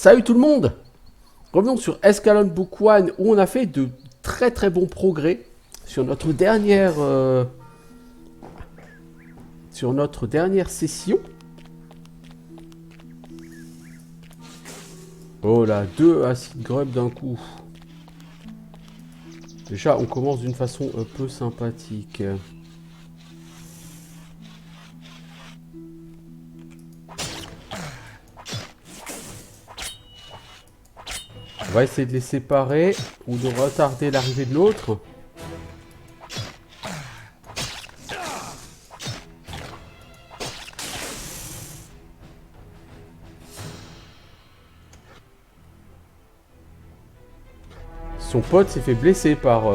Salut tout le monde. Revenons sur Escalon Book One où on a fait de très très bons progrès sur notre dernière session. Oh là, 2 acid grub d'un coup. Déjà, on commence d'une façon un peu sympathique. On va essayer de les séparer ou de retarder l'arrivée de l'autre. Son pote s'est fait blesser par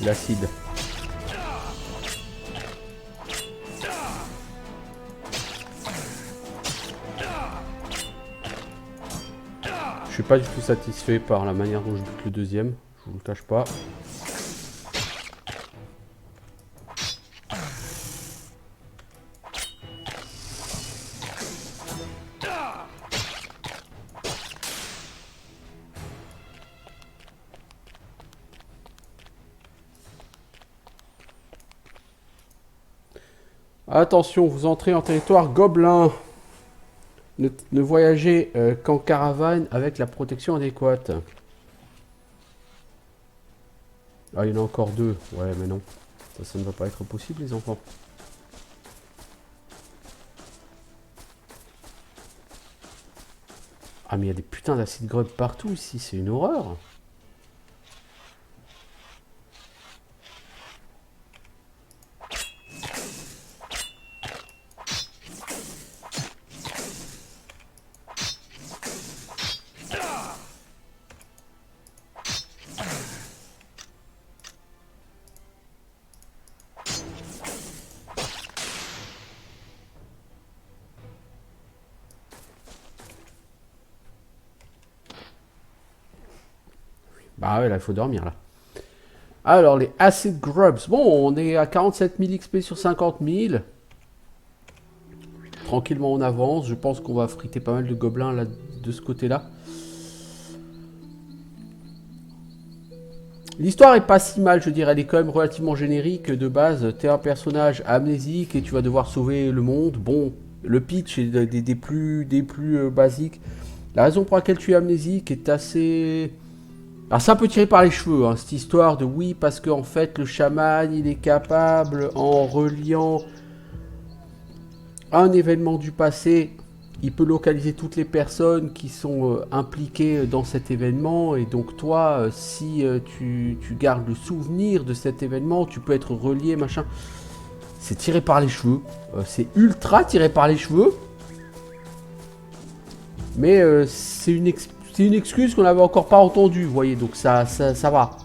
l'acide. Je suis pas du tout satisfait par la manière dont je bute le deuxième, je vous le cache pas. Attention, vous entrez en territoire gobelin. Ne voyagez qu'en caravane avec la protection adéquate. Ah, il y en a encore 2. Ouais, mais non. Ça ne va pas être possible, les enfants. Ah, mais il y a des putains d'acide grub partout ici. C'est une horreur. Bah ouais, là, il faut dormir, là. Alors, les acid grubs. Bon, on est à 47 000 XP sur 50 000. Tranquillement, on avance. Je pense qu'on va friter pas mal de gobelins là, de ce côté-là. L'histoire est pas si mal, je dirais. Elle est quand même relativement générique. De base, t'es un personnage amnésique et tu vas devoir sauver le monde. Bon, le pitch est des plus basiques. La raison pour laquelle tu es amnésique est assez... Alors c'est un peu tiré par les cheveux, hein, cette histoire de oui, parce qu'en fait, le chaman, il est capable, en reliant un événement du passé, il peut localiser toutes les personnes qui sont impliquées dans cet événement. Et donc toi, si tu gardes le souvenir de cet événement, tu peux être relié, machin. C'est tiré par les cheveux. C'est ultra tiré par les cheveux. Mais c'est une excuse qu'on n'avait encore pas entendue, vous voyez. Donc ça va.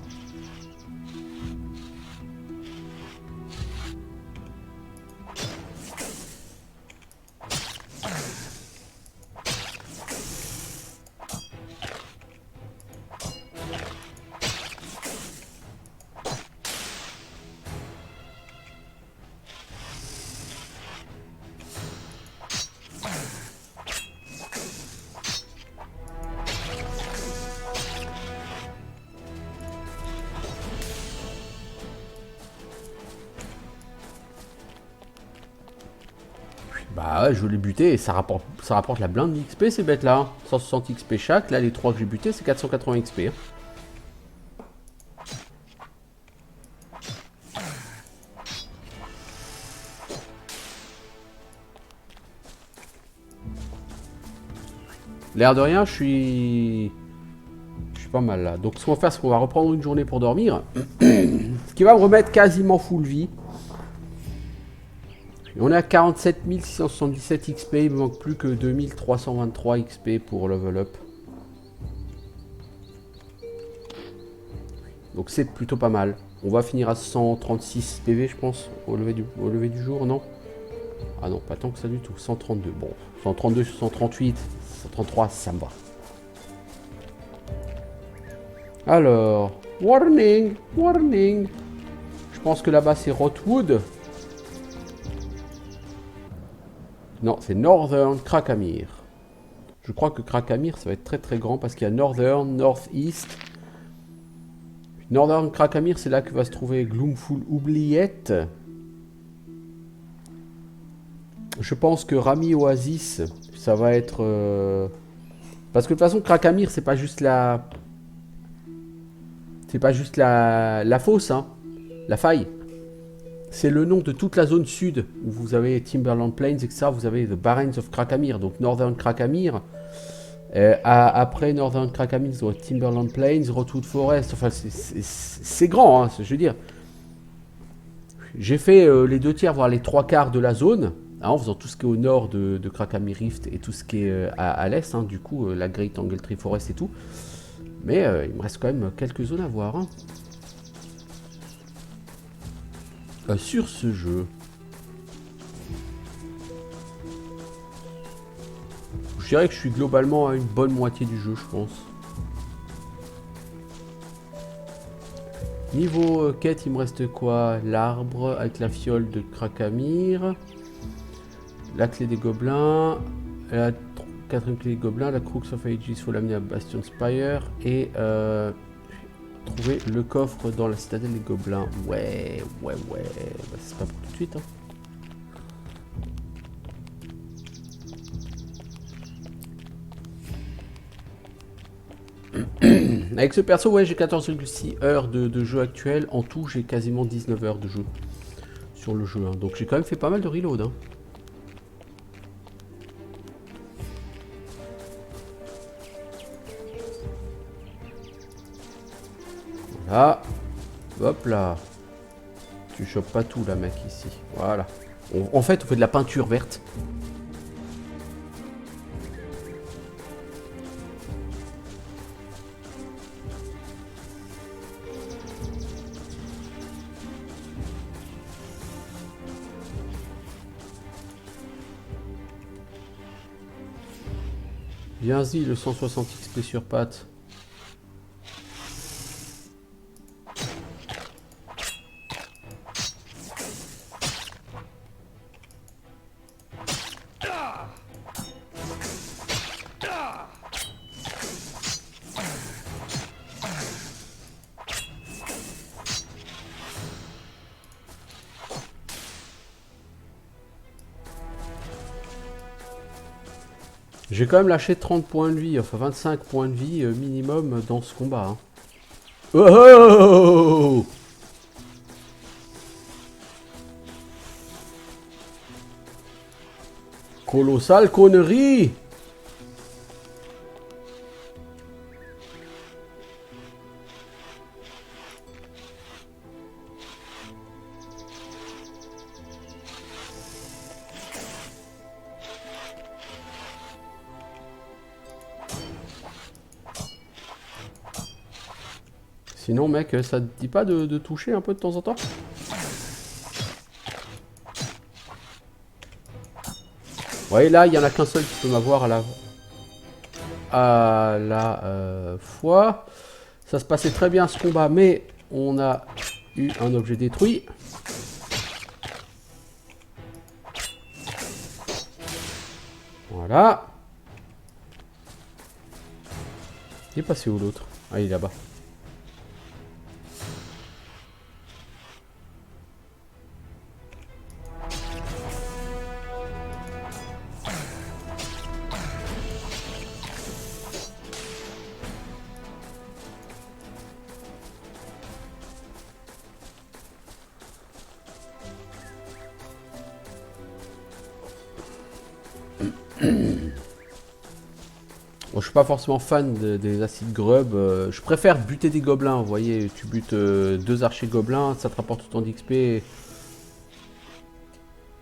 Bah ouais, je l'ai buté et ça rapporte la blinde d'XP ces bêtes là. 160 XP chaque, là les 3 que j'ai butés c'est 480 XP. Hein. L'air de rien, je suis pas mal là. Donc ce qu'on va faire, c'est qu'on va reprendre une journée pour dormir. Ce qui va me remettre quasiment full vie. Et on est à 47 677 XP, il me manque plus que 2323 XP pour level up. Donc c'est plutôt pas mal. On va finir à 136 PV je pense, au lever du jour, non? Ah non, pas tant que ça du tout, 132. Bon, 132 sur 138, 133, ça me va. Alors, warning, warning. Je pense que là-bas c'est Rotwood. Non, c'est Northern Krakamir. Je crois que Krakamir, ça va être très très grand parce qu'il y a Northern, Northeast. Northern Krakamir, c'est là que va se trouver Gloomful Oubliette. Je pense que Rami Oasis, ça va être... Parce que de toute façon, Krakamir, c'est pas juste la... C'est pas juste la fosse, hein. La faille. C'est le nom de toute la zone sud, où vous avez Timberland Plains, etc. Vous avez The Barrens of Krakamir, donc Northern Krakamir. Après Northern Krakamir, vous avez Timberland Plains, Rootwood Forest. Enfin, c'est grand, hein, je veux dire. J'ai fait les 2 tiers, voire les 3 quarts de la zone, hein, en faisant tout ce qui est au nord de Krakamir Rift et tout ce qui est à l'est, hein, du coup, la Great Angle Tree Forest et tout. Mais il me reste quand même quelques zones à voir. Hein. Sur ce jeu. Je dirais que je suis globalement à une bonne moitié du jeu, je pense. Niveau quête, il me reste quoi? L'arbre avec la fiole de Krakamir. La clé des gobelins. La 4ème clé des gobelins. La Crux of Ages, il faut l'amener à Bastion Spire. Et trouver le coffre dans la citadelle des gobelins. Ouais. Bah, c'est pas pour tout de suite. Hein. Avec ce perso, ouais, j'ai 14,6 heures de jeu actuel. En tout, j'ai quasiment 19 heures de jeu sur le jeu. Hein. Donc j'ai quand même fait pas mal de reload. Hein. Voilà. Hop là. Tu chopes pas tout là, mec, ici. Voilà. En fait, on fait de la peinture verte. Viens-y, le 160 XP sur patte. J'ai quand même lâché 30 points de vie, enfin 25 points de vie minimum dans ce combat. Hein. Oh, colossale connerie! Sinon, mec, ça te dit pas de toucher un peu de temps en temps? Ouais, là, il y en a qu'un seul qui peut m'avoir à la fois. Ça se passait très bien ce combat, mais on a eu un objet détruit. Voilà. Il est passé où l'autre? Ah, il est là-bas. Bon, je suis pas forcément fan des acides grub. Je préfère buter des gobelins. Vous voyez, tu butes 2 archers gobelins, ça te rapporte autant d'XP.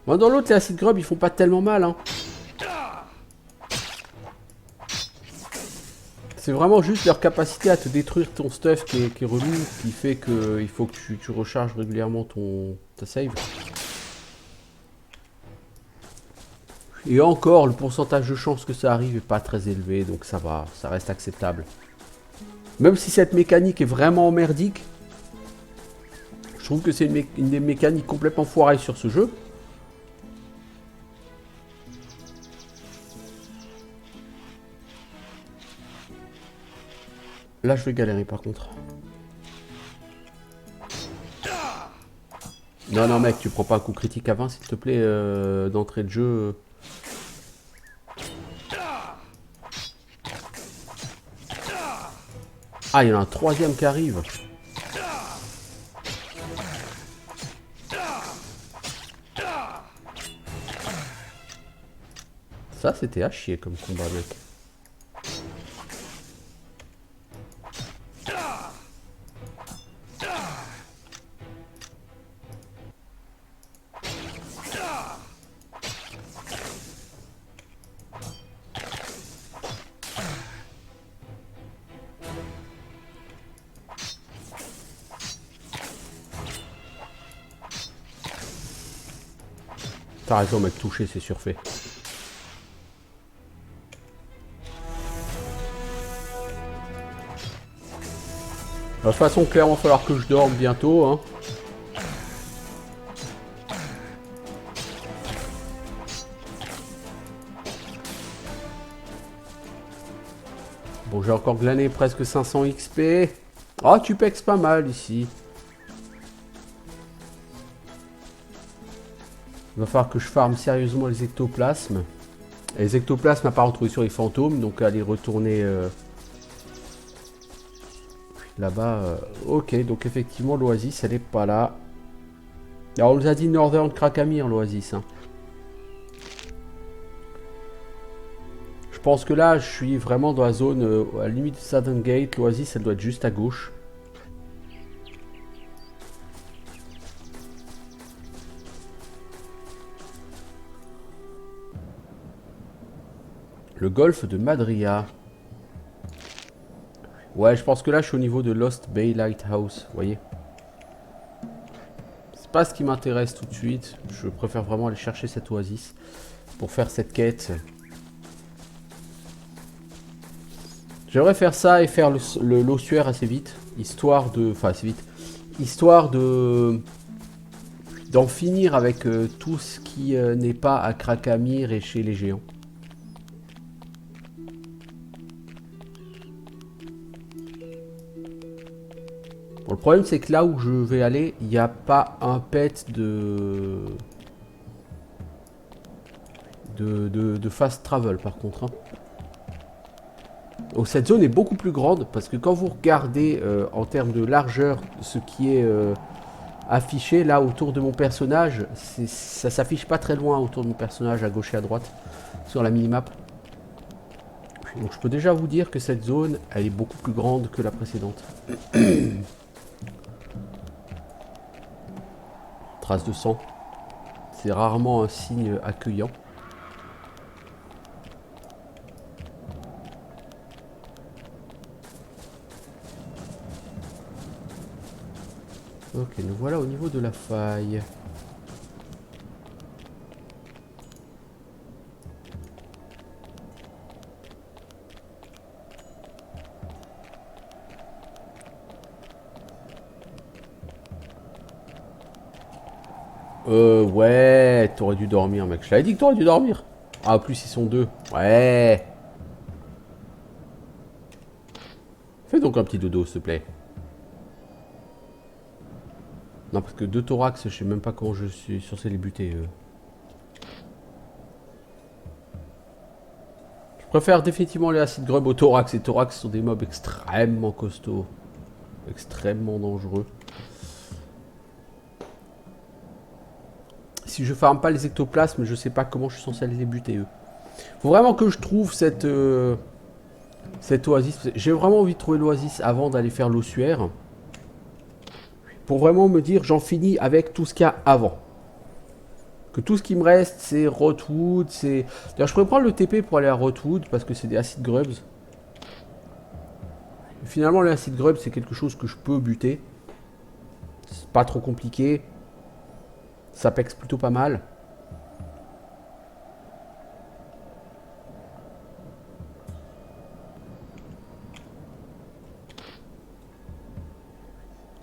Bon, dans l'autre, les acides grub, ils font pas tellement mal. Hein. C'est vraiment juste leur capacité à te détruire ton stuff qui est relou, qui fait qu'il faut que tu recharges régulièrement ta save. Et encore, le pourcentage de chance que ça arrive est pas très élevé, donc ça va, ça reste acceptable. Même si cette mécanique est vraiment merdique, je trouve que c'est une des mécaniques complètement foirées sur ce jeu. Là, je vais galérer par contre. Non, non, mec, tu prends pas un coup critique à 20, s'il te plaît, d'entrée de jeu. Ah, il y en a un troisième qui arrive. Ça, c'était à chier comme combat, mec. T'as raison, mec, toucher, c'est surfait. De toute façon, clairement, il va falloir que je dorme bientôt, hein. Bon, j'ai encore glané presque 500 XP. Oh, tu pexes pas mal ici. Il va falloir que je farme sérieusement les ectoplasmes. Et les ectoplasmes, à part en trouver sur les fantômes, donc aller retourner là-bas. Ok, donc effectivement, l'oasis, elle est pas là. Alors, on nous a dit Northern Krakamir, l'oasis. Hein. Je pense que là, je suis vraiment dans la zone à la limite de Southern Gate. L'oasis, elle doit être juste à gauche. Le golfe de Madria. Ouais, je pense que là, je suis au niveau de Lost Bay Lighthouse, vous voyez. C'est pas ce qui m'intéresse tout de suite. Je préfère vraiment aller chercher cette oasis pour faire cette quête. J'aimerais faire ça et faire l'ossuaire assez vite, histoire de... Enfin, assez vite. Histoire de... d'en finir avec tout ce qui n'est pas à Krakamir et chez les géants. Bon, le problème, c'est que là où je vais aller, il n'y a pas un pet de fast travel, par contre. Hein. Oh, cette zone est beaucoup plus grande, parce que quand vous regardez en termes de largeur ce qui est affiché là autour de mon personnage, ça s'affiche pas très loin autour de mon personnage, à gauche et à droite, sur la minimap. Donc je peux déjà vous dire que cette zone, elle est beaucoup plus grande que la précédente. Trace de sang. C'est rarement un signe accueillant. Ok, nous voilà au niveau de la faille. Ouais, t'aurais dû dormir, mec. Je t'avais dit que t'aurais dû dormir. Ah, en plus, ils sont deux. Ouais. Fais donc un petit dodo, s'il te plaît. Non, parce que deux thorax, je sais même pas comment je suis censé les buter. Je préfère définitivement les acid grub au thorax. Les thorax sont des mobs extrêmement costauds. Extrêmement dangereux. Si je farme pas les ectoplasmes, je sais pas comment je suis censé les buter, eux. Faut vraiment que je trouve cette oasis. J'ai vraiment envie de trouver l'oasis avant d'aller faire l'ossuaire. Pour vraiment me dire, j'en finis avec tout ce qu'il y a avant. Que tout ce qui me reste, c'est Rotwood, c'est... D'ailleurs, je pourrais prendre le TP pour aller à Rotwood, parce que c'est des acid grubs. Finalement, les acid grubs, c'est quelque chose que je peux buter. C'est pas trop compliqué. Ça pexe plutôt pas mal.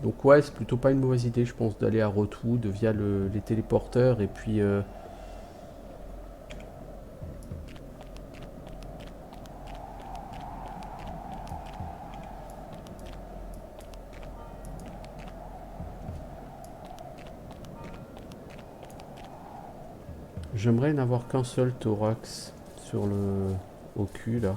Donc ouais, c'est plutôt pas une mauvaise idée, je pense, d'aller à Rotwood via les téléporteurs et puis... J'aimerais n'avoir qu'un seul thorax sur le... au cul là.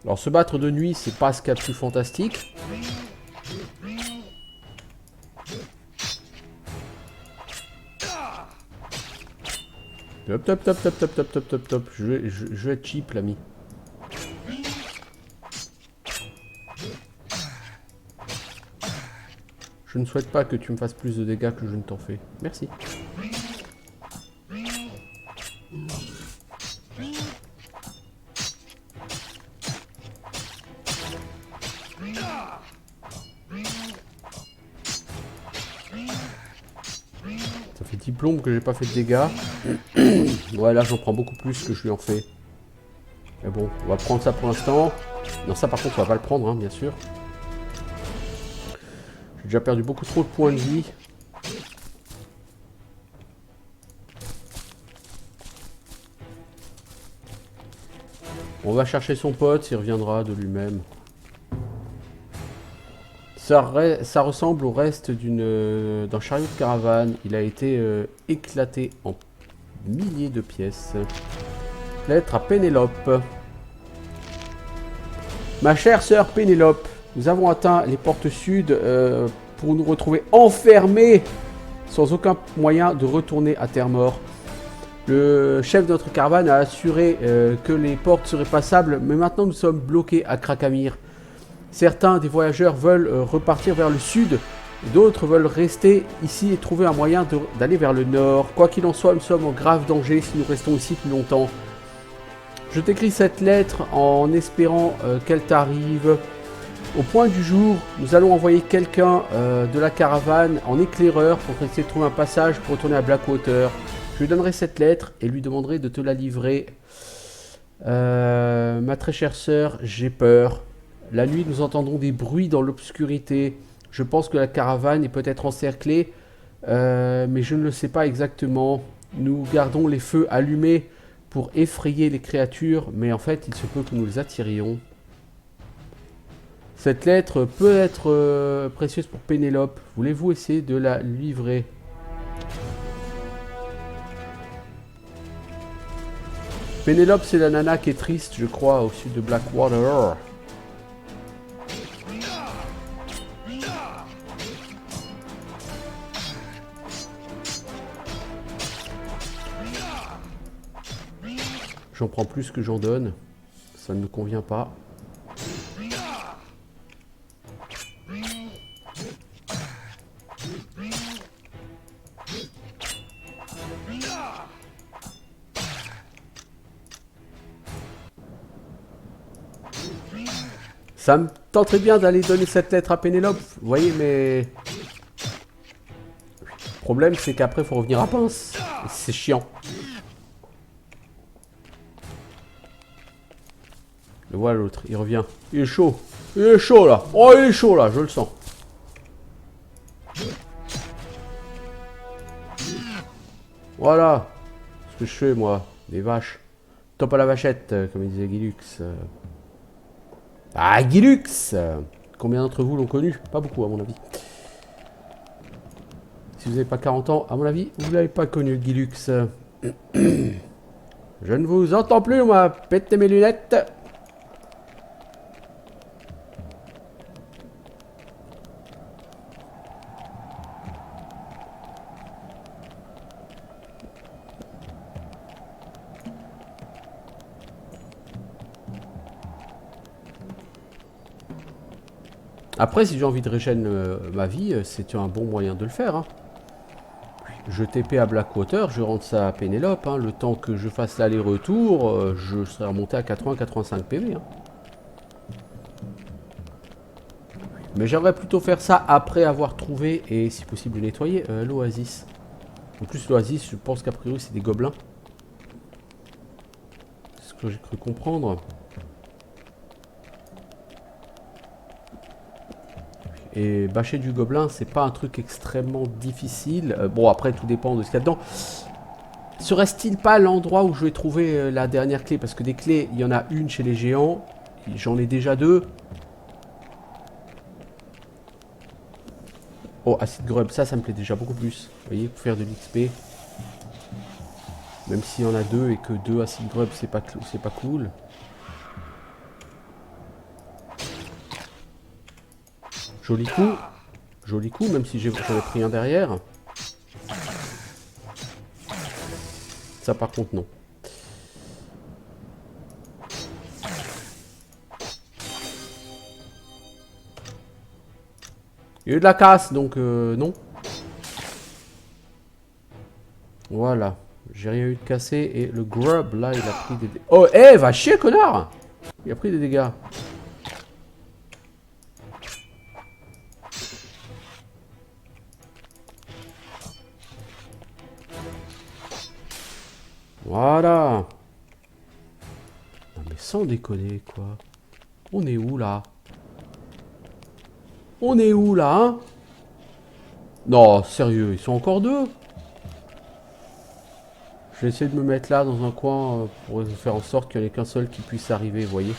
Alors se battre de nuit, c'est pas ce qu'il y a de plus fantastique. Top, top, top, top, top, top, top, top, top. Je vais être cheap, l'ami. Je ne souhaite pas que tu me fasses plus de dégâts que je ne t'en fais. Merci. Ça fait 10 plombes que j'ai pas fait de dégâts. Ouais, là j'en prends beaucoup plus que je lui en fais. Mais bon, on va prendre ça pour l'instant. Non, ça par contre on va pas le prendre, hein, bien sûr. J'ai déjà perdu beaucoup trop de points de vie. On va chercher son pote, il reviendra de lui-même. Ça ressemble au reste d'un chariot de caravane. Il a été éclaté en milliers de pièces. Lettre à Pénélope. Ma chère sœur Pénélope, nous avons atteint les portes sud pour nous retrouver enfermés sans aucun moyen de retourner à Terre-Mort. Le chef de notre caravane a assuré que les portes seraient passables, mais maintenant nous sommes bloqués à Krakamir. Certains des voyageurs veulent repartir vers le sud, d'autres veulent rester ici et trouver un moyen d'aller vers le nord. Quoi qu'il en soit, nous sommes en grave danger si nous restons ici plus longtemps. Je t'écris cette lettre en espérant qu'elle t'arrive. Au point du jour, nous allons envoyer quelqu'un de la caravane en éclaireur pour essayer de trouver un passage pour retourner à Blackwater. Je lui donnerai cette lettre et lui demanderai de te la livrer. Ma très chère sœur, j'ai peur. La nuit, nous entendrons des bruits dans l'obscurité. Je pense que la caravane est peut-être encerclée, mais je ne le sais pas exactement. Nous gardons les feux allumés pour effrayer les créatures, mais en fait, il se peut que nous les attirions. Cette lettre peut être précieuse pour Pénélope. Voulez-vous essayer de la livrer ? Pénélope, c'est la nana qui est triste, je crois, au sud de Blackwater. J'en prends plus que j'en donne. Ça ne me convient pas. Ça me tenterait bien d'aller donner cette lettre à Pénélope, vous voyez, mais... Le problème, c'est qu'après, il faut revenir à Pince. C'est chiant. Le voilà l'autre, il revient. Il est chaud. Il est chaud là. Oh, il est chaud là, je le sens. Voilà. Ce que je fais moi. Des vaches. Top à la vachette, comme il disait Guilux. Ah, Guilux. Combien d'entre vous l'ont connu? Pas beaucoup à mon avis. Si vous n'avez pas 40 ans, à mon avis, vous ne l'avez pas connu, Guilux. Je ne vous entends plus, moi. Pétez mes lunettes. Après, si j'ai envie de régénérer ma vie, c'est un bon moyen de le faire. Hein. Je TP à Blackwater, je rentre ça à Pénélope. Hein. Le temps que je fasse l'aller-retour, je serai remonté à 80-85 PV. Hein. Mais j'aimerais plutôt faire ça après avoir trouvé, et si possible nettoyer, l'oasis. En plus, l'oasis, je pense qu'a priori, c'est des gobelins. C'est ce que j'ai cru comprendre. Et bâcher du gobelin, c'est pas un truc extrêmement difficile. Bon, après, tout dépend de ce qu'il y a dedans. Serait-il pas l'endroit où je vais trouver la dernière clé? Parce que des clés, il y en a une chez les géants. J'en ai déjà deux. Oh, acide grub, ça me plaît déjà beaucoup plus. Vous voyez, pour faire de l'XP. Même s'il y en a deux et que deux acide grub, c'est pas cool. Joli coup. Joli coup, même si j'en ai pris un derrière. Ça, par contre, non. Il y a eu de la casse, donc non. Voilà. J'ai rien eu de cassé. Et le grub, là, il a pris des dégâts. Oh, eh, va chier, connard! Il a pris des dégâts. Voilà. Non, mais sans déconner, quoi. On est où, là? On est où, là, hein? Non, sérieux, ils sont encore deux? Je vais essayer de me mettre là, dans un coin, pour faire en sorte qu'il n'y en ait qu'un seul qui puisse arriver, vous voyez.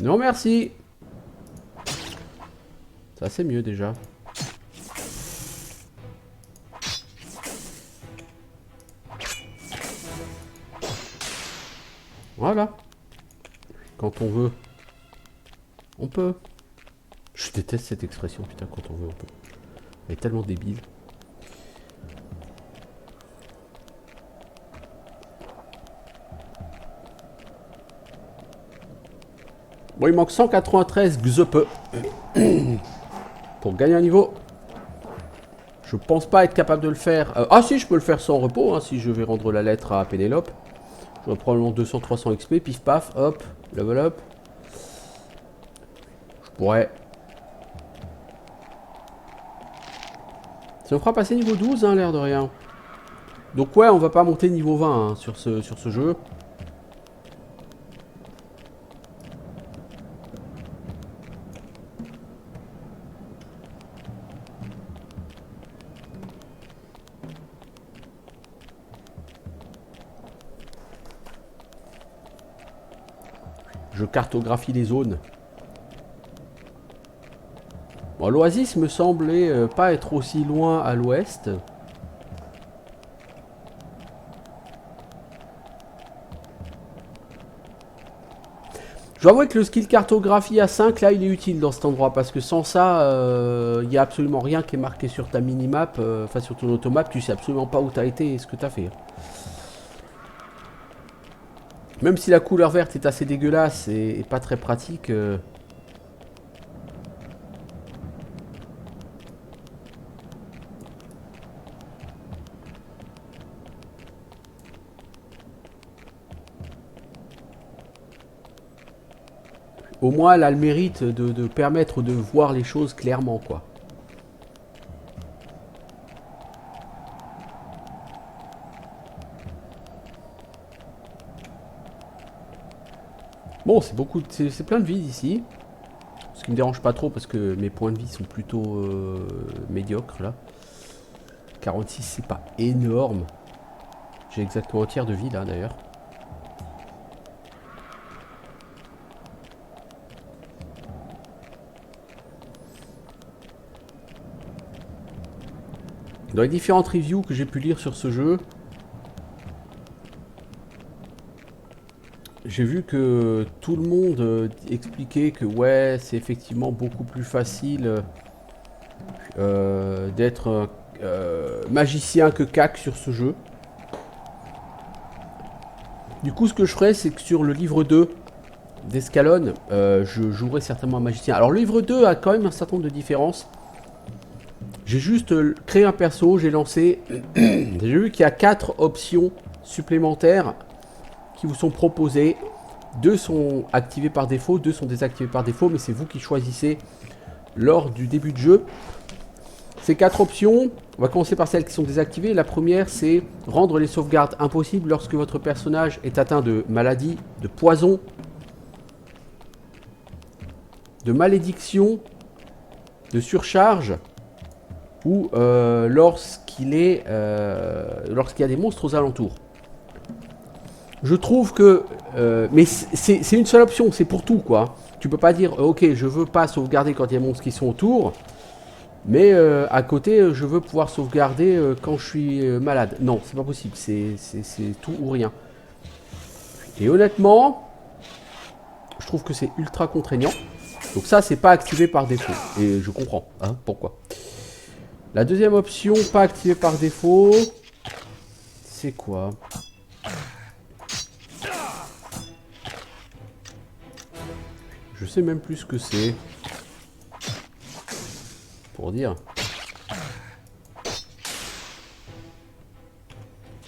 Non, merci. Ça, c'est mieux, déjà. Voilà. Quand on veut, on peut. Je déteste cette expression, putain, quand on veut, on peut. Elle est tellement débile. Bon, il manque 193 Xupe pour gagner un niveau. Je pense pas être capable de le faire. Ah si, je peux le faire sans repos, hein, si je vais rendre la lettre à Pénélope. J'aurai probablement 200-300 XP, pif paf, hop, level up. Je pourrais. Ça me fera passer niveau 12, hein, l'air de rien. Donc ouais, on va pas monter niveau 20 hein, sur ce jeu. Je cartographie les zones. Bon, l'oasis me semblait pas être aussi loin à l'ouest. Je dois avouer que le skill cartographie à 5, là, il est utile dans cet endroit. Parce que sans ça, il n'y a absolument rien qui est marqué sur ta minimap. Enfin, sur ton automap, tu sais absolument pas où tu as été et ce que tu as fait. Même si la couleur verte est assez dégueulasse et pas très pratique. Au moins, elle a le mérite de permettre de voir les choses clairement, quoi. Bon, c'est beaucoup, c'est plein de vie ici. Ce qui me dérange pas trop parce que mes points de vie sont plutôt médiocres là. 46, c'est pas énorme. J'ai exactement un tiers de vie là d'ailleurs. Dans les différentes reviews que j'ai pu lire sur ce jeu, j'ai vu que tout le monde expliquait que ouais, c'est effectivement beaucoup plus facile d'être magicien que cac sur ce jeu. Du coup, ce que je ferais, c'est que sur le livre 2 d'Escalon, je jouerai certainement un magicien. Alors, le livre 2 a quand même un certain nombre de différences. J'ai juste créé un perso, j'ai lancé. J'ai vu qu'il y a 4 options supplémentaires qui vous sont proposées. 2 sont activées par défaut, 2 sont désactivées par défaut, mais c'est vous qui choisissez lors du début de jeu. Ces 4 options, on va commencer par celles qui sont désactivées. La première, c'est rendre les sauvegardes impossibles lorsque votre personnage est atteint de maladie, de poison, de malédiction, de surcharge, ou lorsqu'il y a des monstres aux alentours. Je trouve que... mais c'est une seule option, c'est pour tout, quoi. Tu peux pas dire, ok, je veux pas sauvegarder quand il y a des monstres qui sont autour, mais à côté, je veux pouvoir sauvegarder quand je suis malade. Non, c'est pas possible, c'est tout ou rien. Et honnêtement, je trouve que c'est ultra contraignant. Donc ça, c'est pas activé par défaut. Et je comprends, hein, pourquoi. La deuxième option, pas activée par défaut, c'est quoi? Je sais même plus ce que c'est. Pour dire.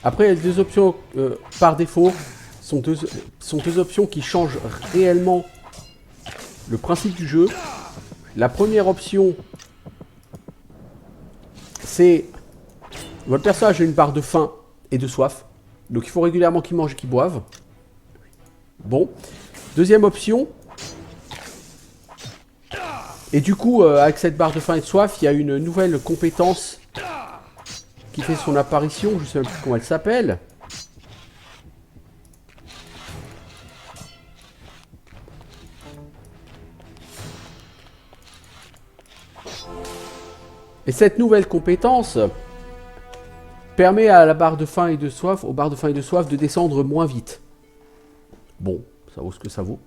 Après, les deux options par défaut sont deux options qui changent réellement le principe du jeu. La première option, c'est votre personnage a une barre de faim et de soif. Donc il faut régulièrement qu'il mange et qu'il boive. Bon. Deuxième option. Et du coup, avec cette barre de faim et de soif, il y a une nouvelle compétence qui fait son apparition. Je ne sais même plus comment elle s'appelle. Et cette nouvelle compétence permet à la barre de faim et de soif, aux barres de faim et de soif, de descendre moins vite. Bon, ça vaut ce que ça vaut.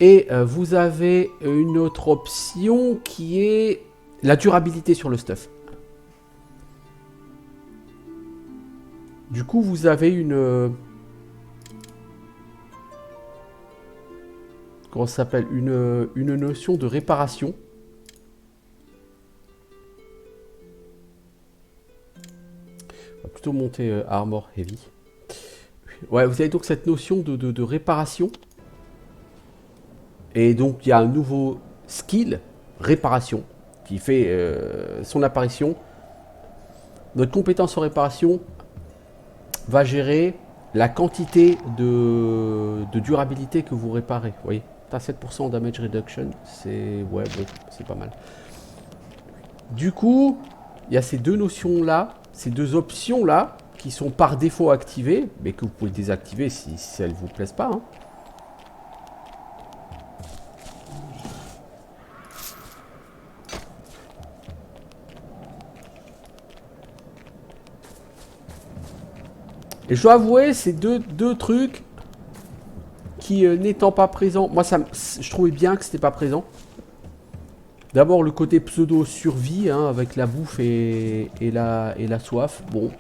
Et vous avez une autre option qui est la durabilité sur le stuff. Du coup, vous avez une... comment ça s'appelle? Une notion de réparation. On va plutôt monter Armor Heavy. Ouais, vous avez donc cette notion de réparation. Et donc, il y a un nouveau skill, réparation, qui fait son apparition. Notre compétence en réparation va gérer la quantité de durabilité que vous réparez. Vous voyez, t'as 7% damage reduction, c'est... ouais, bon, c'est pas mal. Du coup, il y a ces deux notions-là, ces deux options-là, qui sont par défaut activées, mais que vous pouvez désactiver si elles ne vous plaisent pas, hein. Et je dois avouer, c'est deux trucs qui, n'étant pas présents... Moi, je trouvais bien que c'était pas présent. D'abord, le côté pseudo-survie, hein, avec la bouffe et la soif. Bon.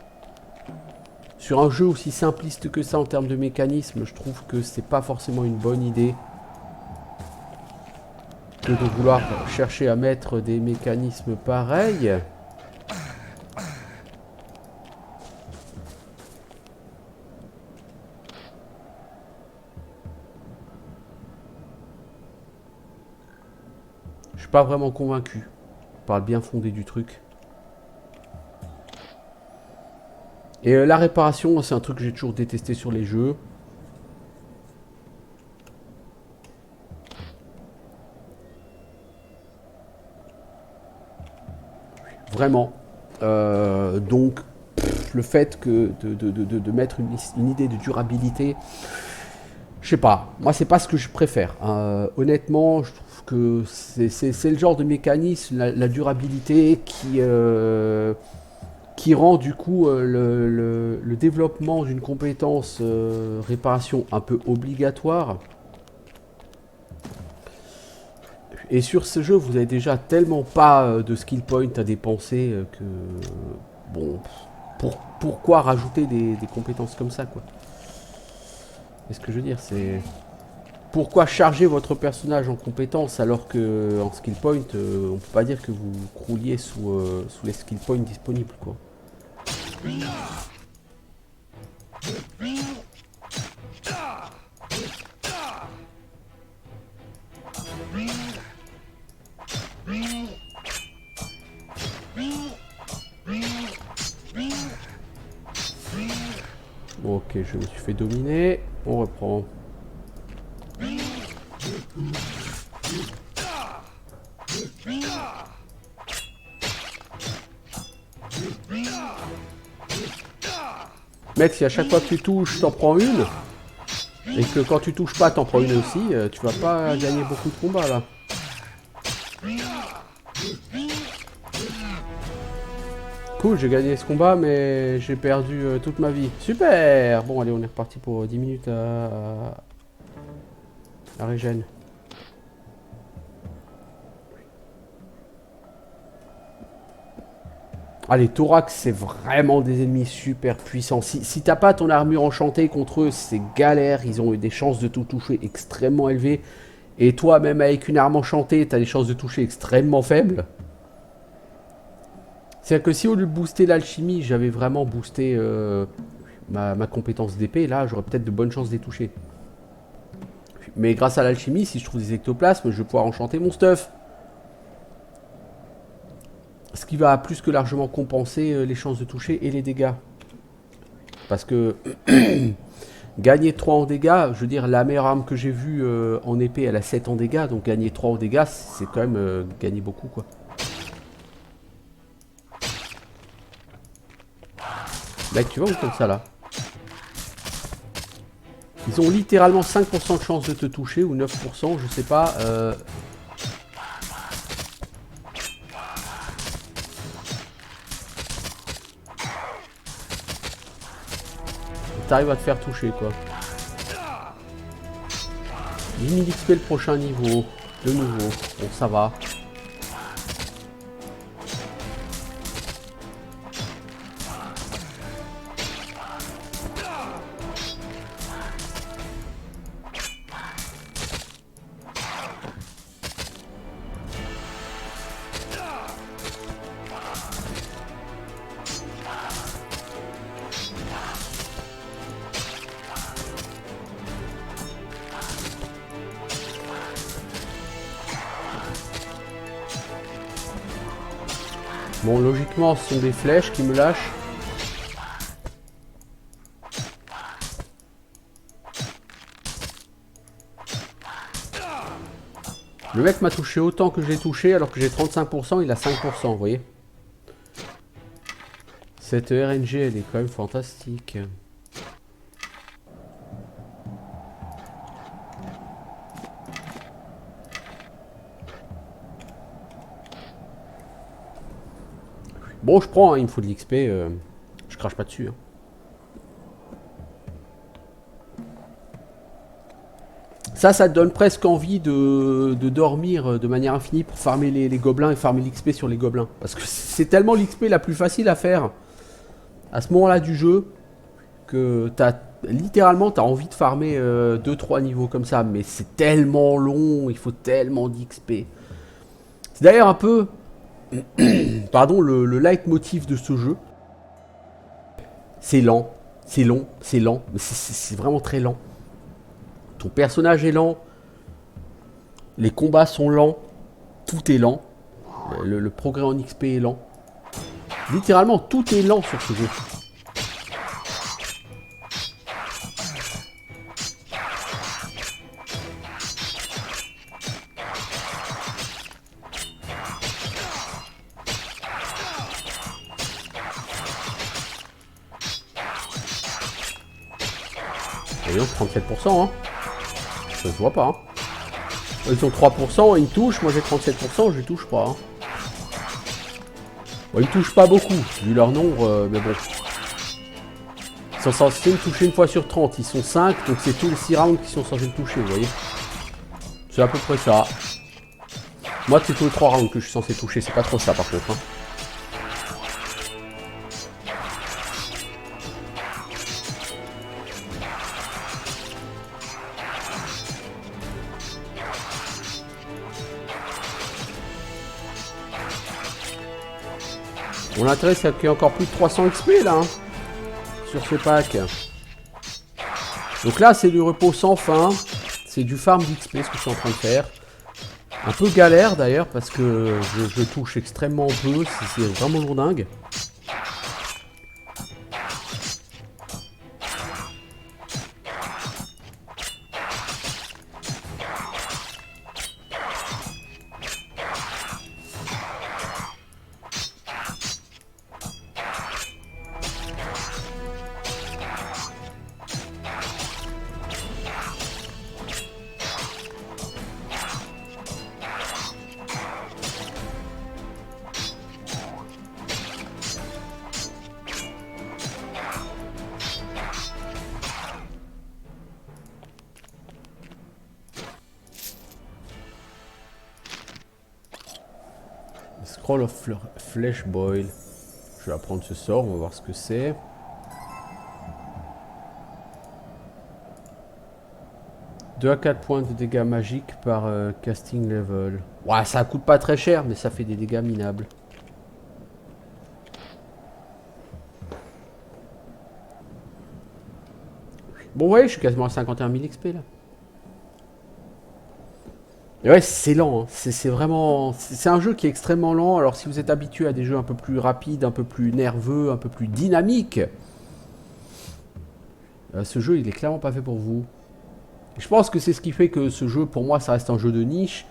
Sur un jeu aussi simpliste que ça en termes de mécanisme, je trouve que c'est pas forcément une bonne idée que de vouloir chercher à mettre des mécanismes pareils. Je suis pas vraiment convaincu par le bien fondé du truc. Et la réparation, c'est un truc que j'ai toujours détesté sur les jeux. Vraiment. Donc, le fait que de mettre une idée de durabilité, je sais pas. Moi, c'est pas ce que je préfère. Honnêtement, je trouve que c'est le genre de mécanisme, la durabilité, qui rend du coup le développement d'une compétence réparation un peu obligatoire. Et sur ce jeu, vous avez déjà tellement pas de skill point à dépenser que... bon, pourquoi rajouter des compétences comme ça, quoi? C'est ce que je veux dire, c'est... Pourquoi charger votre personnage en compétences alors que en skill point, on peut pas dire que vous crouliez sous les skill points disponibles, quoi. Ok, je me suis fait dominer. On reprend. Mec, si à chaque fois que tu touches, t'en prends une, et que quand tu touches pas, t'en prends une aussi, tu vas pas gagner beaucoup de combats là. Cool, j'ai gagné ce combat, mais j'ai perdu toute ma vie. Super! Bon, allez, on est reparti pour 10 minutes à régène. Ah, les thorax, c'est vraiment des ennemis super puissants. Si t'as pas ton armure enchantée contre eux, c'est galère. Ils ont eu des chances de tout toucher extrêmement élevées. Et toi, même avec une arme enchantée, t'as des chances de toucher extrêmement faibles. C'est-à-dire que si au lieu de booster l'alchimie, j'avais vraiment boosté ma compétence d'épée, là, j'aurais peut-être de bonnes chances de les toucher. Mais grâce à l'alchimie, si je trouve des ectoplasmes, je vais pouvoir enchanter mon stuff. Ce qui va plus que largement compenser les chances de toucher et les dégâts. Parce que gagner 3 en dégâts, je veux dire, la meilleure arme que j'ai vue en épée, elle a 7 en dégâts. Donc gagner 3 en dégâts, c'est quand même gagner beaucoup, quoi. Mec, tu vois où comme ça, là? Ils ont littéralement 5% de chance de te toucher, ou 9%, je sais pas. T'arrives à te faire toucher, quoi. 10 000 XP le prochain niveau. De nouveau. Bon, ça va. Bon, logiquement, ce sont des flèches qui me lâchent. Le mec m'a touché autant que j'ai touché, alors que j'ai 35%, il a 5%, vous voyez. Cette RNG, elle est quand même fantastique. Bon, je prends, hein, il me faut de l'XP, je crache pas dessus. Hein. Ça te donne presque envie de dormir de manière infinie pour farmer les gobelins et farmer l'XP sur les gobelins. Parce que c'est tellement l'XP la plus facile à faire à ce moment-là du jeu que littéralement t'as envie de farmer 2-3 niveaux comme ça. Mais c'est tellement long, il faut tellement d'XP. C'est d'ailleurs un peu pardon, le leitmotiv de ce jeu. C'est lent, c'est long, c'est lent, mais c'est vraiment très lent. Ton personnage est lent, les combats sont lents, tout est lent, le progrès en XP est lent. Littéralement, tout est lent sur ce jeu. Voyons, 37%, hein. Ça se voit pas, hein. Ils ont 3%, ils me touchent, moi j'ai 37%, je les touche pas. Hein. Bon, ils me touchent pas beaucoup, vu leur nombre, mais bon. Ils sont censés me toucher une fois sur 30, ils sont 5, donc c'est tous les 6 rounds qui sont censés me toucher, vous voyez. C'est à peu près ça. Moi c'est tous les 3 rounds que je suis censé toucher, c'est pas trop ça par contre. Hein. Mon intérêt c'est qu'il y a encore plus de 300 XP là, hein, sur ce pack. Donc là c'est du repos sans fin, c'est du farm d'XP ce que je suis en train de faire. Un peu galère d'ailleurs parce que je touche extrêmement peu, c'est vraiment lourdingue. Scroll of Flesh Boil. Je vais apprendre ce sort, on va voir ce que c'est. Deux à 4 points de dégâts magiques par casting level. Ouais, ça coûte pas très cher, mais ça fait des dégâts minables. Bon, ouais, je suis quasiment à 51 000 XP là. Et ouais, c'est lent, hein. C'est vraiment... C'est un jeu qui est extrêmement lent. Alors si vous êtes habitué à des jeux un peu plus rapides, un peu plus nerveux, un peu plus dynamiques, ce jeu, il est clairement pas fait pour vous. Et je pense que c'est ce qui fait que ce jeu, pour moi, ça reste un jeu de niche.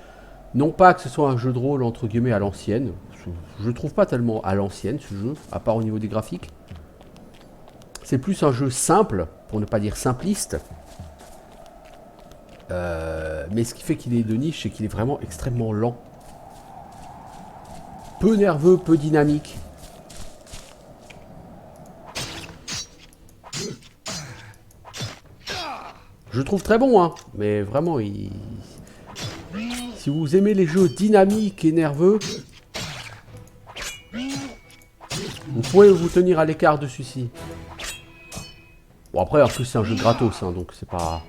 Non pas que ce soit un jeu de rôle, entre guillemets, à l'ancienne. Je le trouve pas tellement à l'ancienne, ce jeu, à part au niveau des graphiques. C'est plus un jeu simple, pour ne pas dire simpliste. Mais ce qui fait qu'il est de niche, c'est qu'il est vraiment extrêmement lent. Peu nerveux, peu dynamique. Je le trouve très bon, hein. Mais vraiment, si vous aimez les jeux dynamiques et nerveux, vous pouvez vous tenir à l'écart de celui-ci. Bon, après, en plus, c'est un jeu gratos, hein, donc c'est pas...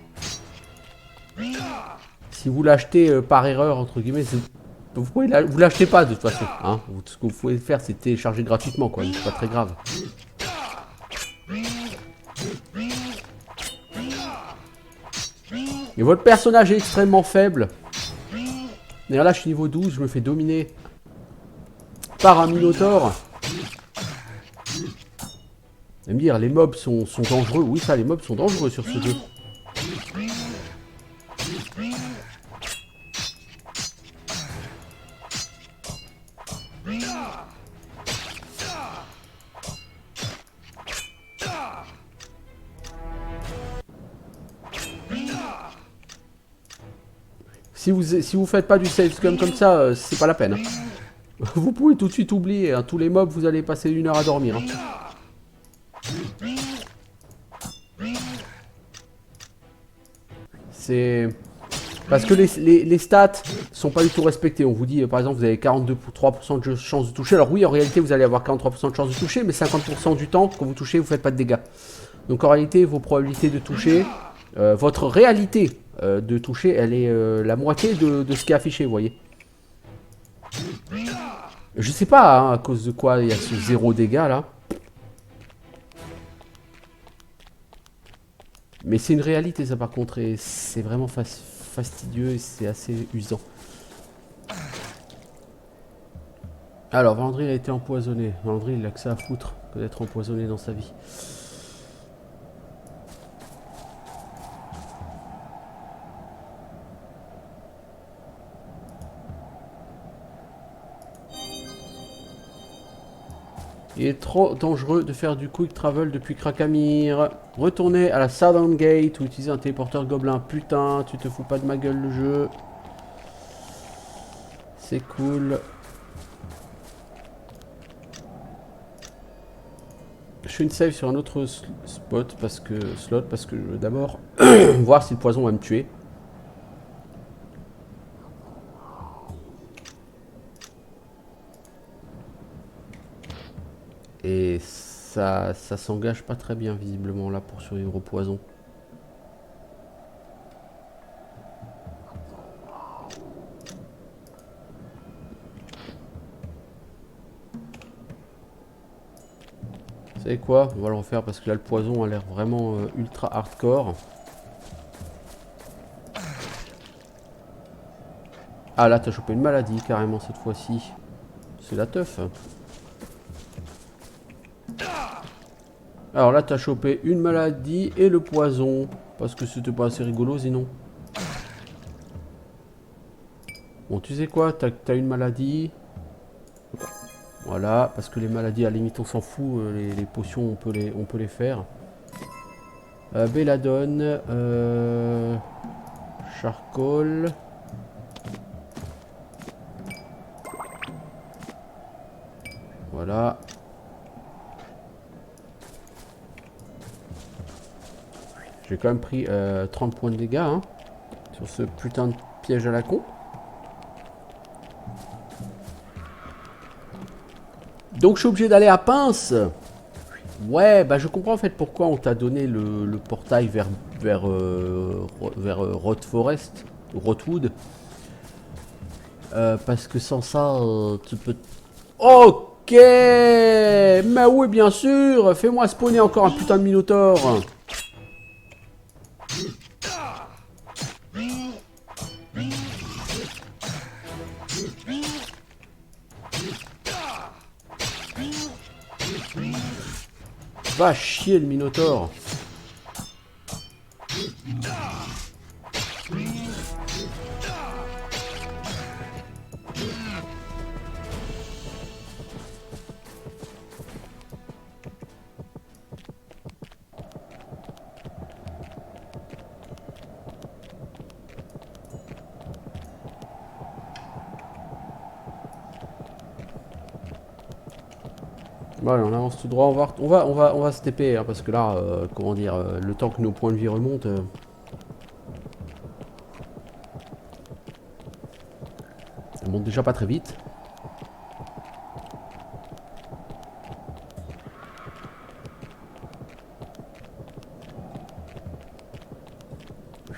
Si vous l'achetez par erreur, entre guillemets, vous l'achetez pas de toute façon. Hein. Ce que vous pouvez faire, c'est télécharger gratuitement, quoi. C'est pas très grave. Et votre personnage est extrêmement faible. D'ailleurs, là, je suis niveau 12, je me fais dominer par un Minotaure. Vous allez me dire, les mobs sont dangereux. Oui, ça, les mobs sont dangereux sur ce jeu. Si vous faites pas du save scum comme ça, c'est pas la peine. Hein. Vous pouvez tout de suite oublier. Hein. Tous les mobs, vous allez passer 1 heure à dormir. Hein. C'est... Parce que les stats sont pas du tout respectées. On vous dit, par exemple, vous avez 43% de chance de toucher. Alors oui, en réalité, vous allez avoir 43% de chance de toucher, mais 50% du temps, quand vous touchez, vous faites pas de dégâts. Donc en réalité, vos probabilités de toucher, votre réalité de toucher, elle est la moitié de ce qui est affiché, vous voyez. Je sais pas hein, à cause de quoi il y a ce 0 dégâts là. Mais c'est une réalité ça par contre, et c'est vraiment fastidieux et c'est assez usant. Alors, Valandry a été empoisonné. Valandry, il a que ça à foutre que d'être empoisonné dans sa vie. Il est trop dangereux de faire du quick travel depuis Krakamir. Retournez à la Southern Gate ou utiliser un téléporteur gobelin. Putain, tu te fous pas de ma gueule le jeu. C'est cool. Je fais une save sur un autre slot parce que je veux d'abord voir si le poison va me tuer. Et ça s'engage pas très bien visiblement là pour survivre au poison. Vous savez quoi? On va le refaire parce que là le poison a l'air vraiment ultra hardcore. Ah là t'as chopé une maladie carrément cette fois-ci. C'est la teuf. Alors là t'as chopé une maladie et le poison. Parce que c'était pas assez rigolo sinon. Bon tu sais quoi, t'as une maladie. Voilà, parce que les maladies à la limite on s'en fout, les potions on peut les faire. Belladone, Charcoal. Voilà. J'ai quand même pris 30 points de dégâts hein, sur ce putain de piège à la con. Donc je suis obligé d'aller à Pince. Ouais, bah je comprends en fait pourquoi on t'a donné le portail vers Rot Forest, Rotwood. Parce que sans ça, tu peux... Ok. Mais oui, bien sûr. Fais-moi spawner encore un putain de Minotaure. Va chier le Minotaure. Bon, allez, on avance tout droit, on va se TP, hein, parce que là, comment dire, le temps que nos points de vie remontent, ça monte déjà pas très vite.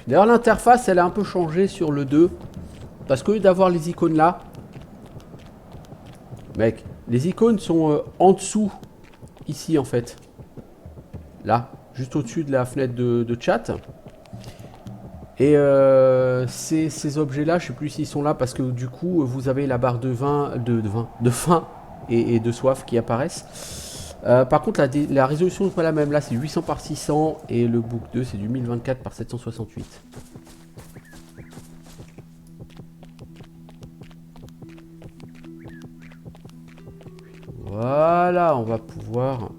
D'ailleurs, l'interface, elle a un peu changé sur le 2, parce qu'au lieu d'avoir les icônes là, mec, les icônes sont en dessous, ici en fait. Là, juste au-dessus de la fenêtre de chat. Et ces objets-là, je sais plus s'ils sont là parce que du coup, vous avez la barre de faim et de soif qui apparaissent. Par contre, la résolution n'est pas la même. Là, c'est 800 par 600 et le book 2, c'est du 1024 par 768. Voilà, on va pouvoir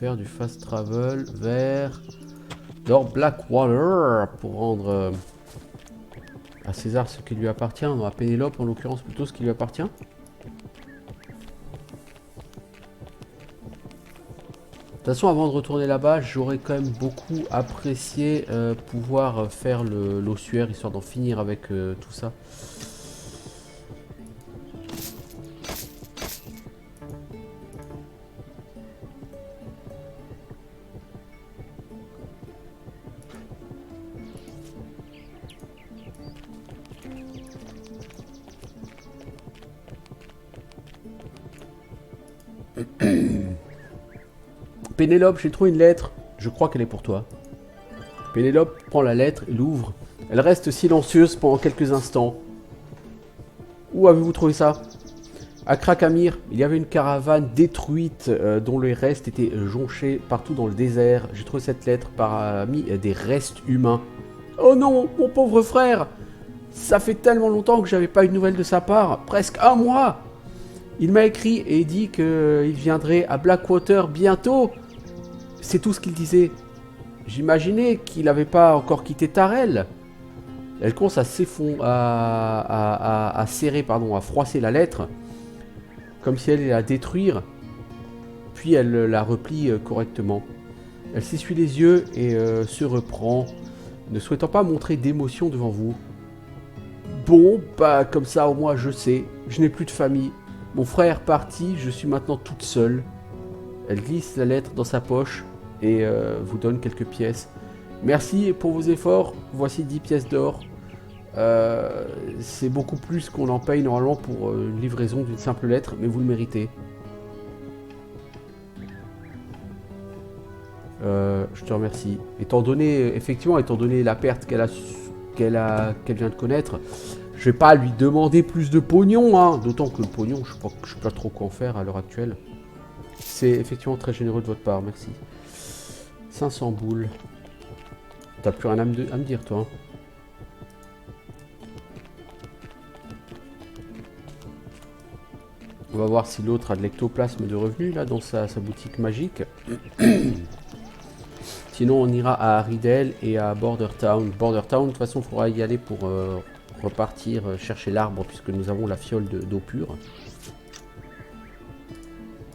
faire du fast travel vers Blackwater pour rendre à César ce qui lui appartient, à Pénélope en l'occurrence plutôt ce qui lui appartient. De toute façon, avant de retourner là-bas, j'aurais quand même beaucoup apprécié pouvoir faire l'ossuaire, histoire d'en finir avec tout ça. Pénélope, j'ai trouvé une lettre. Je crois qu'elle est pour toi. Pénélope prend la lettre et l'ouvre. Elle reste silencieuse pendant quelques instants. Où avez-vous trouvé ça? À Krakamir, il y avait une caravane détruite dont les restes étaient jonchés partout dans le désert. J'ai trouvé cette lettre parmi des restes humains. Oh non, mon pauvre frère! Ça fait tellement longtemps que j'avais pas eu de nouvelles de sa part. Presque un mois! Il m'a écrit et dit qu'il viendrait à Blackwater bientôt. C'est tout ce qu'il disait. J'imaginais qu'il n'avait pas encore quitté Tarel. Elle commence à à froisser la lettre, comme si elle allait la détruire. Puis elle la replie correctement. Elle s'essuie les yeux et se reprend, ne souhaitant pas montrer d'émotion devant vous. Bon, bah comme ça au moins je sais, je n'ai plus de famille. Mon frère parti, je suis maintenant toute seule. Elle glisse la lettre dans sa poche et vous donne quelques pièces. Merci pour vos efforts, voici 10 pièces d'or. C'est beaucoup plus qu'on en paye normalement pour une livraison d'une simple lettre, mais vous le méritez. Je te remercie. Étant donné la perte qu'elle vient de connaître, je vais pas lui demander plus de pognon, hein. D'autant que le pognon, je sais pas trop quoi en faire à l'heure actuelle. C'est effectivement très généreux de votre part, merci. 500 boules. T'as plus rien à me dire, toi. Hein. On va voir si l'autre a de l'ectoplasme de revenus, là, dans sa boutique magique. Sinon, on ira à Rydell et à Border Town. Border Town, de toute façon, il faudra y aller pour repartir chercher l'arbre, puisque nous avons la fiole d'eau pure.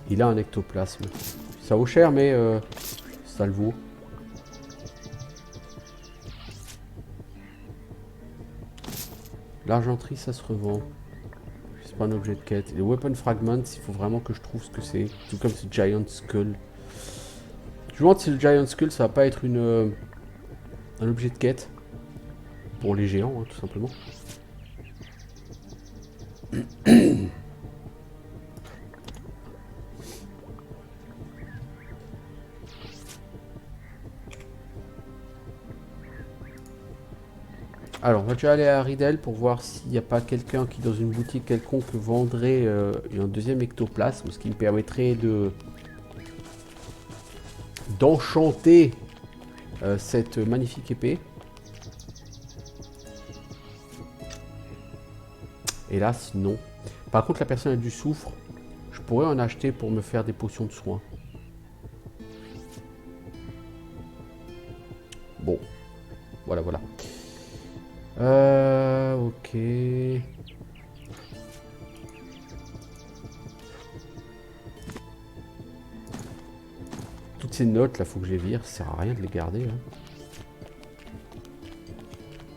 Il a un ectoplasme. Ça vaut cher, mais ça le vaut. L'argenterie, ça se revend. pas un objet de quête. Les Weapon Fragments, il faut vraiment que je trouve ce que c'est. Tout comme ce Giant Skull. Je me demande si le Giant Skull, ça va pas être un objet de quête. Pour les géants, hein, tout simplement. Alors, on va déjà aller à Riddle pour voir s'il n'y a pas quelqu'un qui, dans une boutique quelconque, vendrait un deuxième ectoplasme, ce qui me permettrait d'enchanter cette magnifique épée. Hélas, non. Par contre, la personne a du soufre. Je pourrais en acheter pour me faire des potions de soins. Bon. Voilà, voilà. Ok. Toutes ces notes, là, faut que je les vire. Ça sert à rien de les garder, hein.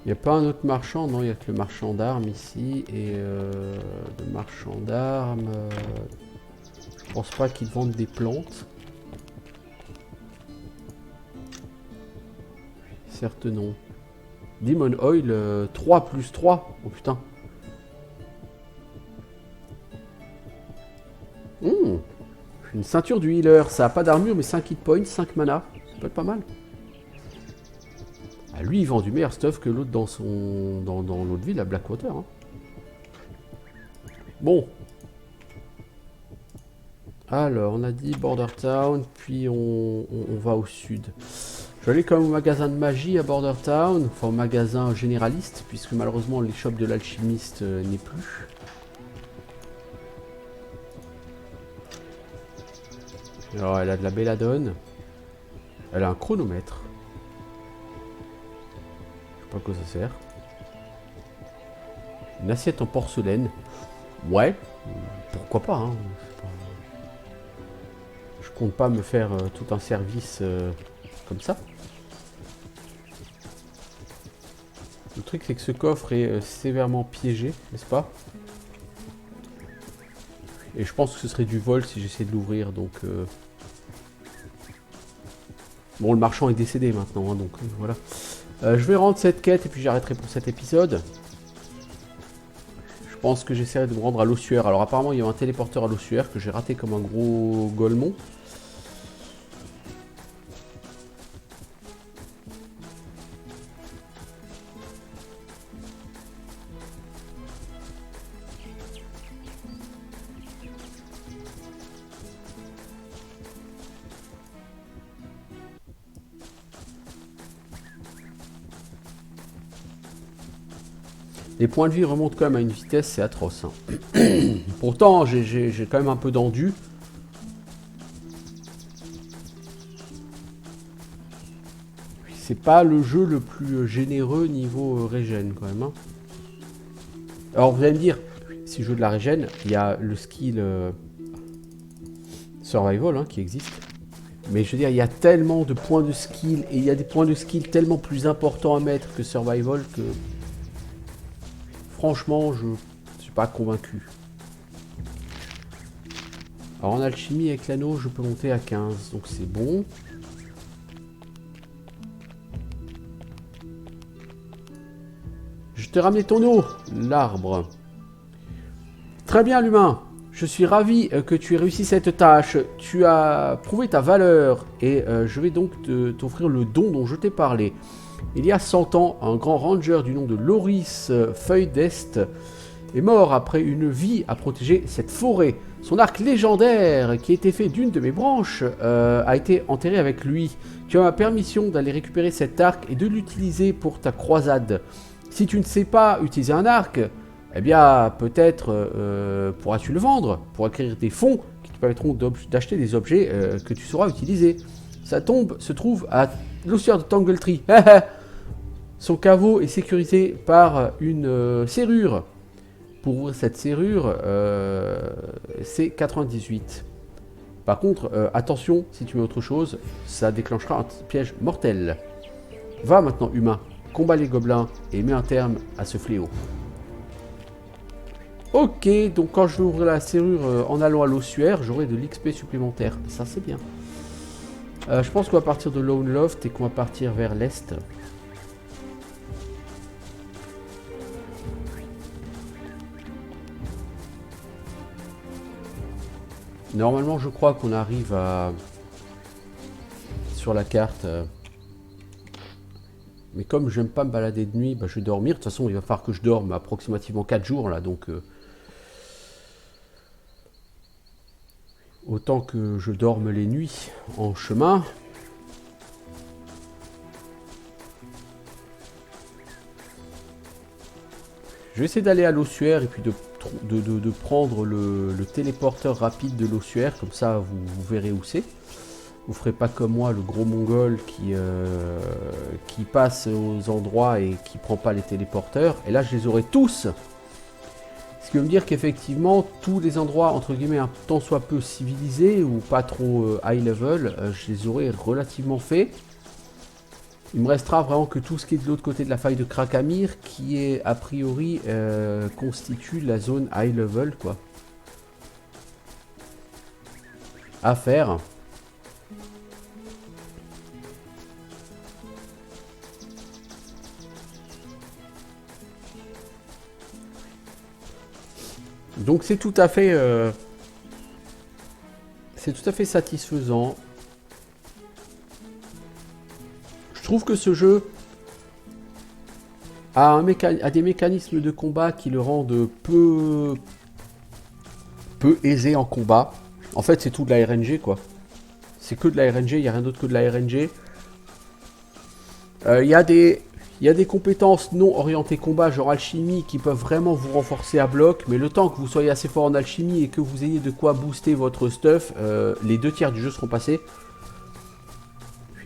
Il n'y a pas un autre marchand, non, il n'y a que le marchand d'armes ici. Et le marchand d'armes... je pense pas qu'ils vendent des plantes. Certes non. Demon Oil, 3 plus 3. Oh putain. Une ceinture du healer. Ça a pas d'armure, mais 5 hit points, 5 mana. Ça peut être pas mal. Ah, lui, il vend du meilleur stuff que l'autre dans l'autre ville, à Blackwater. Hein. Bon. Alors, on a dit Border Town, puis on va au sud. Je vais aller quand même au magasin de magie à Border Town, enfin au magasin généraliste, puisque malheureusement les shops de l'alchimiste n'est plus. Alors, elle a de la belladone. Elle a un chronomètre. Je sais pas à quoi ça sert. Une assiette en porcelaine. Ouais, pourquoi pas, hein. Je compte pas me faire tout un service comme ça. Le truc c'est que ce coffre est sévèrement piégé, n'est-ce pas? Et je pense que ce serait du vol si j'essaie de l'ouvrir, donc... Bon, le marchand est décédé maintenant, hein, donc voilà. Je vais rendre cette quête et puis j'arrêterai pour cet épisode. Je pense que j'essaierai de me rendre à l'ossuaire. Alors apparemment il y a un téléporteur à l'ossuaire que j'ai raté comme un gros golemon. Les points de vie remontent quand même à une vitesse, c'est atroce. Hein. Pourtant, j'ai quand même un peu d'endu. C'est pas le jeu le plus généreux niveau régène quand même. Hein. Alors vous allez me dire, si je joue de la régène, il y a le skill survival hein, qui existe. Mais je veux dire, il y a tellement de points de skill et il y a des points de skill tellement plus importants à mettre que survival que... Franchement, je suis pas convaincu. Alors en alchimie avec l'anneau, je peux monter à 15, donc c'est bon. Je t'ai ramené ton eau, l'arbre. Très bien l'humain, je suis ravi que tu aies réussi cette tâche. Tu as prouvé ta valeur et je vais donc t'offrir le don dont je t'ai parlé. Il y a 100 ans, un grand ranger du nom de Loris Feuille d'Est est mort après une vie à protéger cette forêt. Son arc légendaire, qui était fait d'une de mes branches, a été enterré avec lui. Tu as ma permission d'aller récupérer cet arc et de l'utiliser pour ta croisade. Si tu ne sais pas utiliser un arc, eh bien peut-être pourras-tu le vendre pour acquérir des fonds qui te permettront d'acheter des objets que tu sauras utiliser. Sa tombe se trouve à l'ossuaire de Tangletree. Son caveau est sécurisé par une serrure. Pour ouvrir cette serrure, c'est 98. Par contre, attention, si tu mets autre chose, ça déclenchera un piège mortel. Va maintenant, humain, combat les gobelins et mets un terme à ce fléau. Ok, donc quand je vais ouvrir la serrure en allant à l'ossuaire, j'aurai de l'XP supplémentaire. Ça, c'est bien. Je pense qu'on va partir de Lone Loft et qu'on va partir vers l'est. Normalement, je crois qu'on arrive à... sur la carte. Mais comme j'aime pas me balader de nuit, bah, je vais dormir. De toute façon, il va falloir que je dorme approximativement 4 jours là, donc... autant que je dorme les nuits en chemin. Je vais essayer d'aller à l'ossuaire et puis de prendre le téléporteur rapide de l'ossuaire. Comme ça, vous verrez où c'est. Vous ferez pas comme moi, le gros mongol qui passe aux endroits et qui prend pas les téléporteurs. Et là, je les aurai tous. Ce qui veut me dire qu'effectivement, tous les endroits, entre guillemets, un tant soit peu civilisés ou pas trop high level, je les aurai relativement faits. Il me restera vraiment que tout ce qui est de l'autre côté de la faille de Krakamir, qui est a priori constitue la zone high level, quoi. À faire. Donc c'est tout à fait satisfaisant. Je trouve que ce jeu a des mécanismes de combat qui le rendent peu aisé en combat. En fait, c'est tout de la RNG, quoi. C'est que de la RNG, il n'y a rien d'autre que de la RNG. Il y a des compétences non orientées combat, genre alchimie, qui peuvent vraiment vous renforcer à bloc. Mais le temps que vous soyez assez fort en alchimie et que vous ayez de quoi booster votre stuff, les 2 tiers du jeu seront passés.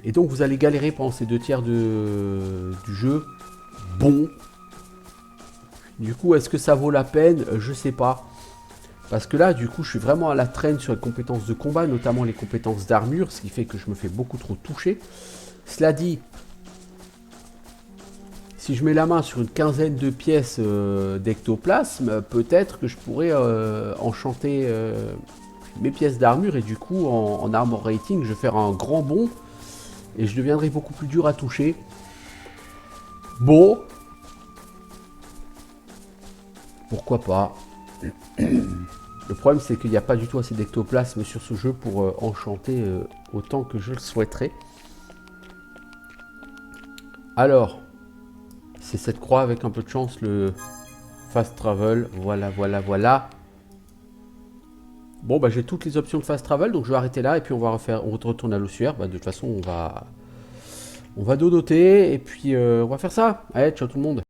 Et donc vous allez galérer pendant ces 2 tiers du jeu. Bon. Du coup, est-ce que ça vaut la peine? Je sais pas. Parce que là, du coup, je suis vraiment à la traîne sur les compétences de combat, notamment les compétences d'armure, ce qui fait que je me fais beaucoup trop toucher. Cela dit, si je mets la main sur une quinzaine de pièces d'ectoplasme, peut-être que je pourrais enchanter mes pièces d'armure et du coup, en armor rating, je vais faire un grand bond et je deviendrai beaucoup plus dur à toucher. Bon. Pourquoi pas. Le problème, c'est qu'il n'y a pas du tout assez d'ectoplasme sur ce jeu pour enchanter autant que je le souhaiterais. Alors, c'est cette croix avec un peu de chance, le fast travel. Voilà, voilà, voilà. Bon, bah j'ai toutes les options de fast travel, donc je vais arrêter là et puis on va retourne à l'ossuaire. Bah, de toute façon, on va dodoter et puis on va faire ça. Allez, ciao tout le monde.